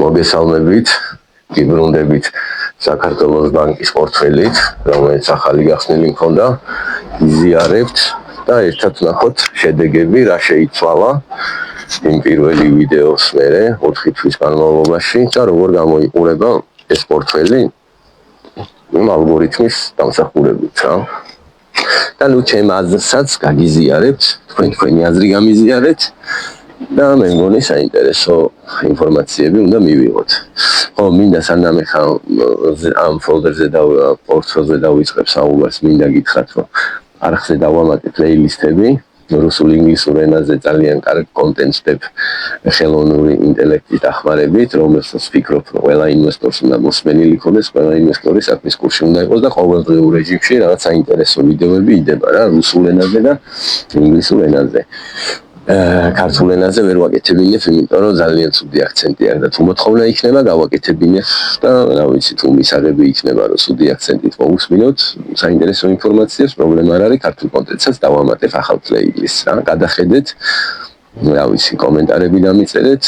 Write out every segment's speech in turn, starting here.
მოგესალმებით, გიბრუნდებით საქართველოს ბანკის პორტფელით, რომელიც ახალი გახსნილი მქონდა, იზიარებთ და ერთად ვნახოთ შედეგები, რა შეიცვალა იმ პირველი ვიდეოს მერე 4 თვის განმავლობაში და როგორ გამოიყურება ეს პორტფელი იმ ალგორითმის დამსახურებით, რა. და ნუ ჩემ აზრსაც გაგიზიარებთ, თქვენი აზრი გამიზიარეთ. და მე მგონი საინტერესო ინფორმაციები უნდა მივიღოთ. ხო, მინდა სანამ ეხლა ამ ფოლდერზე და პორტფელზე დავიწყებ საუბარს, მინდა გითხრათ, რომ არხზე დავამატე პლეილისტები, რუსულ ინგლისურ ენაზე ძალიან კარგ კონტენტს ვდებ ხელოვნური ინტელექტით დახმარებით, რომელსაც ვფიქრობ, რომ ყველა ინვესტორს უნდა მოსმენილი იქონდეს, ყველა ინვესტორი საქმის კურსში უნდა იყოს და ყოველდღიურ რეჟიმში რაღაც საინტერესო ვიდეოები იდება რა, რუსულ ენაზე და ინგლისურ ენაზე. ქართულ ენაზე ვერ ვაკეთებინებ, იმიტომ რომ ძალიან ცუდი აქცენტი აქვს და თუ მოთხოვნა იქნება, გავაკეთებინებ და რა ვიცი, თუ მისაღები იქნება, რომ ცუდი აქცენტით მოვუსმინოთ საინტერესო ინფორმაციას, პრობლემა არ არის, ქართულ კონტენტსაც დავამატებ ახალ პლეილისტს რა, გადახედეთ, რა ვიცი, კომენტარები დამიწერეთ,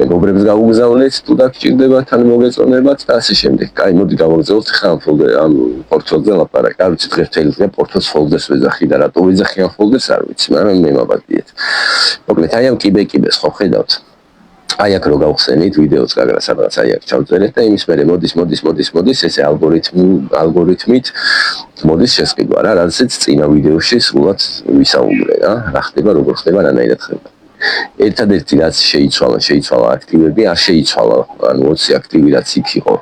მეგობრებს გაუგზავნეთ, თუ დაგჭირდებათ ან მოგეწონებათ და ასე შემდეგ. კაი, მოდი გავაგზავნოთ ხა ამ პორტფელზე ლაპარაკი. არ ვიცი, დღეს მთელი დღე პორტფელს ფოლდერს ვეძახი და რატო ვეძახი ამ ფოლდერს არ ვიცი, მაგრამ მე მაბადიეთ. მოკლედ, აი ამ კიბე-კიბეს ხო ხედავთ? აი აქ რო გავხსენით ვიდეოს გაგრა სადღაც აი აქ ჩავწერეთ და იმის მერე მოდის ესე ალგორითმით მოდის შესყიდვა რა, რადგან წინა ვიდეოში სულად ვისაუბრე რა, რა ხდება, როგორ ხდება, რანაირად ხდება. ერთადერთი რაც შეიცვალა აქტივები, არ შეიცვალა, ანუ 20 აქტივი რაც იქ იყო,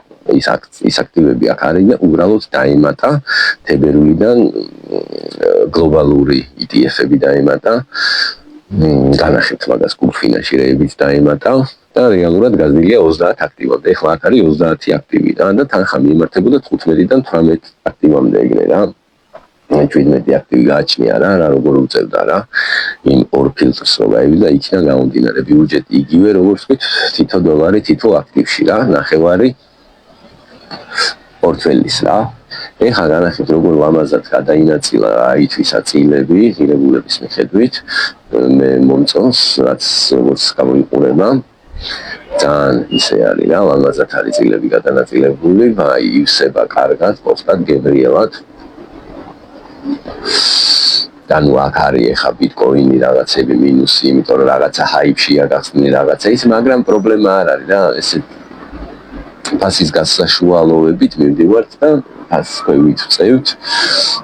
ის აქტივები აქ არის და უბრალოდ დაემატა თებერვლიდან გლობალური ETF-ები დაემატა, განახეთ მაგას გულფინანსი რეებით დაემატა და რეალურად გაზრდილია 30 აქტივამდე. ეხლა აქ არის 30 აქტივი და თანხა მიემართებოდა 15-დან 18 აქტივამდე ეგრე რა. 17 აქტივი გააჩნია რა, როგორ უწევდა რა. იმ ორ ფილტრს რო გაივიდა, იქიდან გამომდინარე ბიუჯეტი იგივე, როგორც ვთქვით, თითო დოლარი თითო აქტივში რა, ნახევარი პორტფელის რა. ეხლა განახეთ როგორ ლამაზად გადაინაწილა აი თვის აწილები, ღირებულების მიხედვით, მე მომწონს, რაც როგორც გამოიყურება. ძალიან ისე არის რა, ლამაზად არის წილები გადანაწილებული, აი ივსება კარგად, პოსტად გებრიელად. და ნუ აქ არის ეხა ბიტკოინი რაღაცები მინუსი, იმიტომ რომ რაღაცა ჰაიფშია გახსნილი რაღაცა ის, მაგრამ პრობლემა არ არის რა, ესე ფასის გასაშუალოებით მივდივართ და ფასს ვიწევთ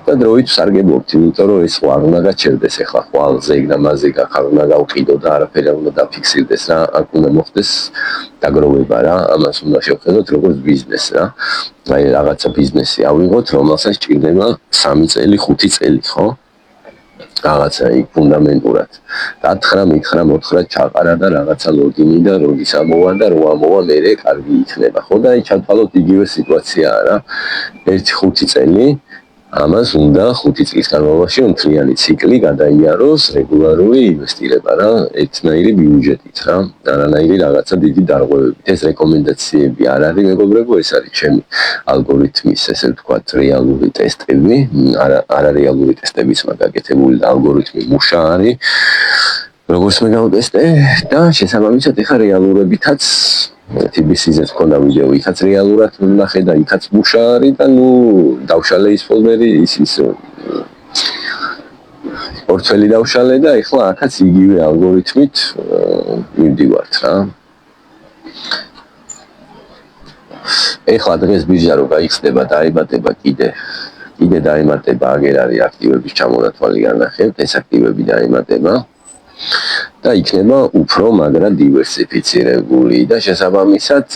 და დროით ვსარგებლობთ, იმიტომ რომ ეს არ უნდა გაჩერდეს ეხლა ხვალ ზეგ და მაზეგ ახ არ უნდა გავყიდო და არაფერი არ უნდა დაფიქსირდეს რა, აქ უნდა მოხდეს დაგროვება რა, ამას უნდა შევხედოთ როგორც ბიზნესს რა. აი რაღაცა ბიზნესი ავიღოთ, რომელსაც ჭირდება 3 წელი, 5 წელი, ხო? რაღაცა იქ ფუნდამენტურად. დათხრა, მითხრა, მოთხრა, ჩაყარა და რაღაცა ლოგინი და როდის ამოვა და რო ამოვა, მერე კარგი იქნება. ხო და აი ჩათვალოთ იგივე სიტუაციაა რა. 1-5 წელი, ამას უნდა 5 წლის განმავლობაში მთლიანი ციკლი გადაიაროს რეგულარული ინვესტირება რა, ერთნაირი ბიუჯეტით რა, არანაირი რაღაცა დიდი დარღვევებით. ეს რეკომენდაციები არ არის მეგობრებო, ეს არის ჩემი ალგორითმის, ესე ვთქვათ, რეალური ტესტები, არარეალური ტესტებიც მაგ გაკეთებული და ალგორითმი მუშა არის. როგორც მე გავტესტე და შესაბამისად ეხა რეალურებითაც TBC-ზე თქონდა ვიდეო, იქაც რეალურად ვნახე და იქაც მუშა არის და ნუ დავშალე ის ფოლდერი, ის პორტფელი დავშალე და ეხლა აქაც იგივე ალგორითმით მივდივართ რა. ეხლა დღეს ბირჟა რო გაიხსნება, დაემატება კიდე დაემატება, აგერ არის აქტივების ჩამონათვალი განახებთ, ეს აქტივები დაემატება. და იქნება უფრო მაგრა დივერსიფიცირებული და შესაბამისად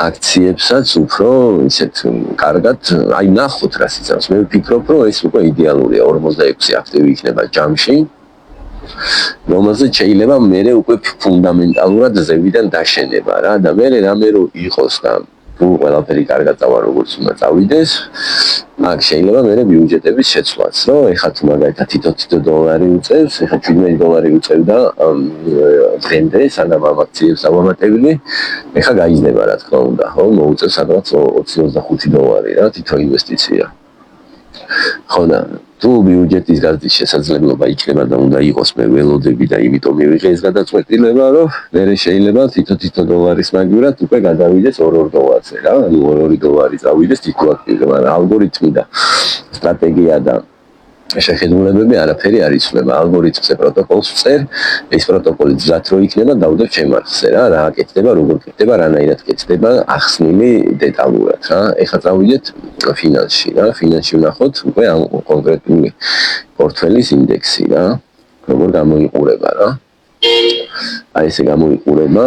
აქციებსაც უფრო ისეთ კარგად აი ნახოთ რა სიცავს. მე ვფიქრობ, რომ ეს უკვე იდეალურია, 46 აქტივი იქნება ჯამში, რომელზეც შეიძლება მერე უკვე ფუნდამენტალურად ზევიდან დაშენება რა და მერე რამე რო იყოს და თუ ყველაფერი კარგად წავა როგორც უნდა წავიდეს, აქ შეიძლება მერე ბიუჯეტების შეცვლაც, რომ ეხლა თუ მაგალითად თითო დოლარი უწევს, ეხლა 17 დოლარი უწევდა დღემდე, სანამ ამ აქციებს ავამატებდი, ეხლა გაიზრდება რა თქმა უნდა, ხო, მოუწევს სადღაც 20-25 დოლარი რა თითო ინვესტიცია. ხო და თუ ბიუჯეტის გაზრდის შესაძლებლობა იქნება და უნდა იყოს მე ველოდები და იმიტომ მივიღე ეს გადაწყვეტილება, რომ მე შეიძლება თითო დოლარის მაგივრად უკვე გადავიდეს 2 დოლარზე რა, ანუ 2 დოლარი წავიდეს თითოაქტივზე, მაგრამ ალგორითმი და სტრატეგია და შეხედულებები არაფერი არ იცვლება. ალგორითმზე პროტოკოლს ვწერ, ეს პროტოკოლი ძრად რო იქნება, დავდებ ჩემ არხზე რა აკეთდება, როგორ კეთდება, რანაირად კეთდება, ახსნილი დეტალურად რა. ეხლა წავიდეთ ფინანსში რა. ფინანსში ვნახოთ უკვე ამ კონკრეტული პორტფელის ინდექსი რა. როგორ გამოიყურება რა. აი ესე გამოიყურება.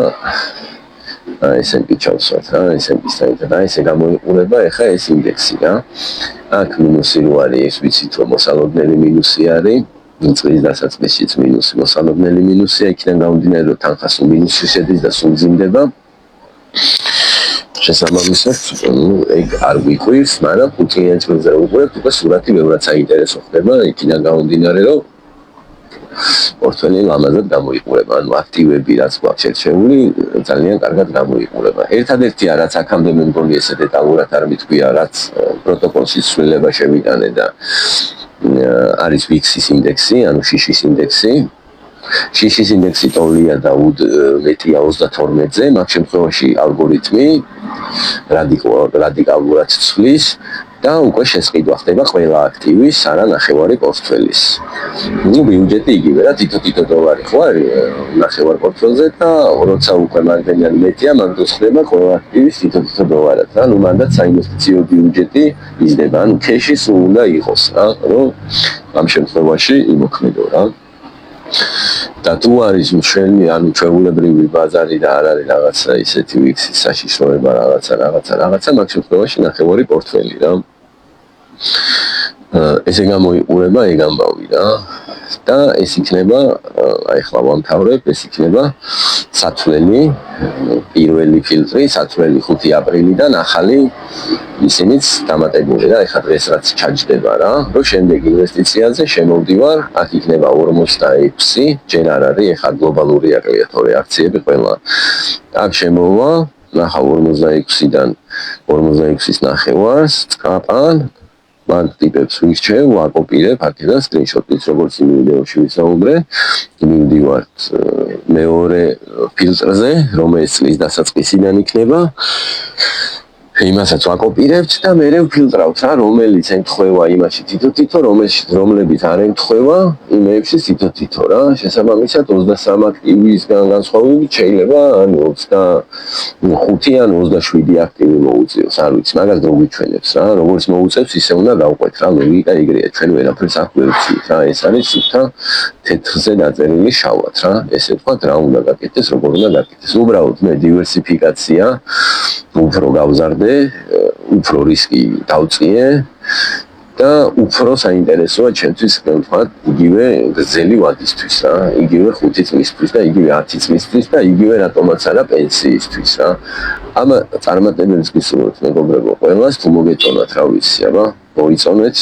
S&P ჩავსვათ რა, S&P-ს და ესე გამოიყურება ეხა ეს ინდექსი რა. აქ მინუსი რო არის, ეს ვიცით რომ მოსალოდნელი მინუსი არის, წლის დასაწყისშიც მინუსი, მოსალოდნელი მინუსია, იქიდან გამომდინარე რომ თანხას მინუსი შედის და სულ მძიმდება. შესაბამისად, ეგ არ გვიყვირს, მაგრამ 5 წელზე უყურებთ, უკვე სურათი ბევრად საინტერესო ხდება, იქიდან გამომდინარე რომ პორტფელი ლამაზად გამოიყურება, ანუ აქტივები რაც გვაქვს შერჩეული, ძალიან კარგად გამოიყურება. ერთადერთი რაც აქამდე მე მგონი ესე დეტალურად არ მithქვია, რაც პროტოკოლში ცვლილება შევიტანე და არის VIX-ის ინდექსი, ანუ შიშის ინდექსი. შიშის ინდექსი ტოლია და მეტია 32-ზე, მაგ შემთხვევაში ალგორითმი რადიკალურად ცვლის და უკვე შესყიდვა ხდება ყველა აქტივის არა ნახევარი პორტფელის. ნუ ბიუჯეტი იგივე რა, თითო დოლარი ხო არის ნახევარ პორტფელზე და როცა უკვე მაგდენიანი მეტია, მაგ დროს ხდება ყველა აქტივის თითო დოლარად რა. ნუ მანდაც საინვესტიციო ბიუჯეტი იზრდება, ანუ ქეში სულ უნდა იყოს რა, რომ ამ შემთხვევაში იმოქმედო რა. და თუ არის მშვენი, ანუ ჩვეულებრივი ბაზარი და არ არის რაღაცა ისეთი VIX-ის საშიშროება რაღაცა, მაგ შემთხვევაში ნახევარი პორტფელი რა. ესე გამოიყურება ეგ ამბავი რა. და ეს იქნება, აი ხლა ვამთავრებ, ეს იქნება სათვლელი, პირველი ფილტრი, სათვლელი 5 აპრილიდან ახალი ისინიც დამატებული რა, ეხლა დღეს რაც ჩაჯდება რა, რომ შემდეგ ინვესტიციაზე შემოვდივარ, აქ იქნება 46, ჯერ არ არის, ეხლა გლობალური აკრეატორი აქციები ყველა. აქ შემოვა, ნახავ 46-დან 46-ის ნახევარს, წკაპან მაგ ტიპებს ვირჩევ, ვაკოპირებ აქედან სკრინშოტით, როგორც იმ ვიდეოში ვისაუბრე, მივდივართ მეორე ფილტრზე, რომელიც წლის დასაწყისიდან იქნება. იმასაც ვაკოპირებთ და მერე ვფილტრავთ რა, რომელიც ემთხვევა იმაში თითო, რომლებიც არ ემთხვევა იმეებში თითო რა. შესაბამისად 23 აქტივისგან განსხვავებით შეიძლება ანუ 25 ან 27 აქტივი მოუწიოს, არ ვიცი, მაგას რო გვიჩვენებს რა, როგორც მოუწევს ისე უნდა გავყვეთ რა, ლოგიკა იგრეა, ჩვენ ვერაფერს არ გვერდით რა, ეს არის სუფთა თეთრზე დაწერილი შავად რა, ესე ვთქვათ რა უნდა გაკეთდეს, როგორ უნდა გაკეთდეს. უბრალოდ მე დივერსიფიკაცია უფრო გავზარდე, უფრო რისკი დავწიე და უფრო საინტერესოა ჩემთვის თქვათ იგივე გრძელი ვადისთვის რა, იგივე 5 წლისთვის და იგივე 10 წლისთვის და იგივე რატომაც არა პენსიისთვის რა. ამ წარმატებებს გისურვებთ მეგობრებო ყველას, თუ მოგეწონათ რა ვიცი, აბა მოიწონეთ.